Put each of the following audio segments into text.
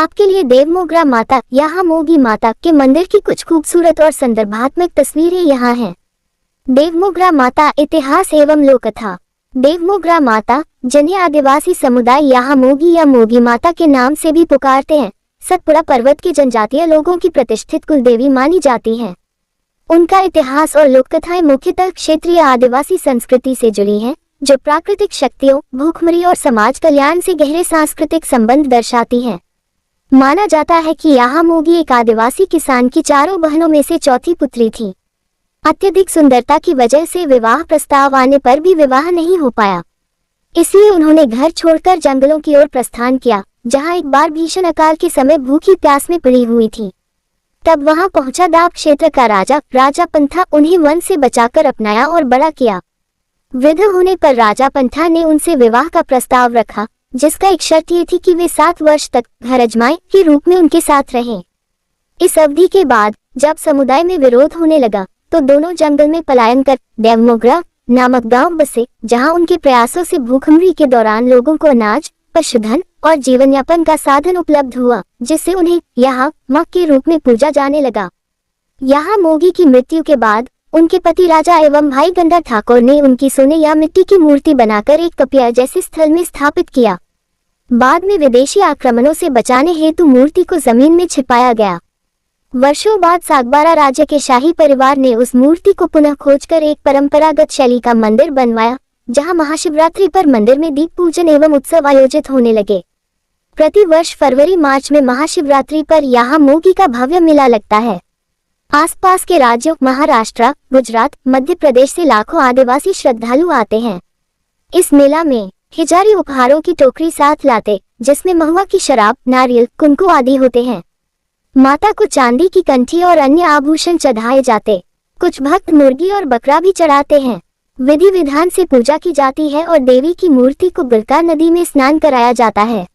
आपके लिए देवमोगरा माता यहाँ मोगी माता के मंदिर की कुछ खूबसूरत और संदर्भात्मक तस्वीरें यहाँ हैं। देवमोगरा माता इतिहास एवं लोककथा। देवमोगरा माता, जिन्हें आदिवासी समुदाय यहाँ मोगी या मोगी माता के नाम से भी पुकारते हैं, सतपुड़ा पर्वत के जनजातीय लोगों की प्रतिष्ठित कुलदेवी मानी जाती हैं। उनका इतिहास और लोककथाएं मुख्यतः क्षेत्रीय आदिवासी संस्कृति से जुड़ी हैं, जो प्राकृतिक शक्तियों, भूखमरी और समाज कल्याण से गहरे सांस्कृतिक संबंध दर्शाती हैं। माना जाता है कि यहाँ मोगी एक आदिवासी किसान की 4 बहनों में से चौथी पुत्री थी। अत्यधिक सुंदरता की वजह से विवाह प्रस्ताव आने पर भी विवाह नहीं हो पाया। इसलिए उन्होंने घर छोड़कर जंगलों की ओर प्रस्थान किया, जहां एक बार भीषण अकाल के समय भूखी प्यास में पड़ी हुई थी। तब वहां पहुंचा दाब क्षेत्र का राजा पंथा उन्हें वन से बचाकर अपनाया और बड़ा किया। वृद्ध होने पर राजा पंथा ने उनसे विवाह का प्रस्ताव रखा, जिसका एक शर्त ये थी कि वे 7 वर्ष तक घर अजमाई के रूप में उनके साथ रहें। इस अवधि के बाद जब समुदाय में विरोध होने लगा, तो दोनों जंगल में पलायन कर देवमोगरा नामक गांव बसे, जहां उनके प्रयासों से भूखमरी के दौरान लोगों को अनाज, पशुधन और जीवन यापन का साधन उपलब्ध हुआ, जिससे उन्हें यहाँ मां के रूप में पूजा जाने लगा। यहाँ मोगी की मृत्यु के बाद उनके पति राजा एवं भाई गंडा ठाकुर ने उनकी सोने या मिट्टी की मूर्ति बनाकर एक कपिया जैसे स्थल में स्थापित किया। बाद में विदेशी आक्रमणों से बचाने हेतु मूर्ति को जमीन में छिपाया गया। वर्षों बाद सागबारा राज्य के शाही परिवार ने उस मूर्ति को पुनः खोजकर एक परंपरागत शैली का मंदिर बनवाया, जहां महाशिवरात्रि पर मंदिर में दीप पूजन एवं उत्सव आयोजित होने लगे। प्रति वर्ष फरवरी-मार्च में महाशिवरात्रि पर यहाँ मोगी का भव्य मेला लगता है। आसपास के राज्यों महाराष्ट्र, गुजरात, मध्य प्रदेश से लाखों आदिवासी श्रद्धालु आते हैं। इस मेला में हिजारी उपहारों की टोकरी साथ लाते, जिसमें महुआ की शराब, नारियल, कुंकू आदि होते हैं। माता को चांदी की कंठी और अन्य आभूषण चढ़ाए जाते। कुछ भक्त मुर्गी और बकरा भी चढ़ाते हैं। विधि विधान से पूजा की जाती है और देवी की मूर्ति को बिलका नदी में स्नान कराया जाता है।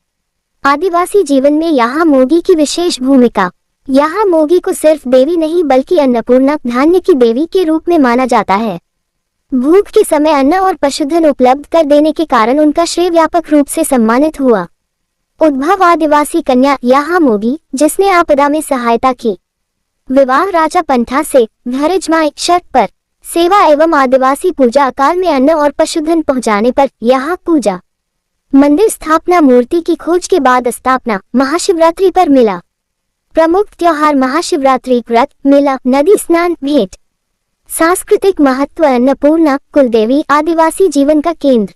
आदिवासी जीवन में यहाँ मोगी की विशेष भूमिका। यहाँ मोगी को सिर्फ देवी नहीं बल्कि अन्नपूर्णा, धान्य की देवी के रूप में माना जाता है। भूख के समय अन्न और पशुधन उपलब्ध कर देने के कारण उनका श्रेय व्यापक रूप से सम्मानित हुआ। उद्भव आदिवासी कन्या यहाँ मोगी, जिसने आपदा में सहायता की। विवाह राजा पंथा से, घर अजमाई शर्त पर। सेवा एवं आदिवासी पूजा, अकाल में अन्न और पशुधन पहुँचाने पर यहाँ पूजा। मंदिर स्थापना, मूर्ति की खोज के बाद स्थापना, महाशिवरात्रि पर मेला। प्रमुख त्योहार महाशिवरात्रि, व्रत, मेला, नदी स्नान, भेंट। सांस्कृतिक महत्व, अन्नपूर्णा, कुलदेवी, आदिवासी जीवन का केंद्र।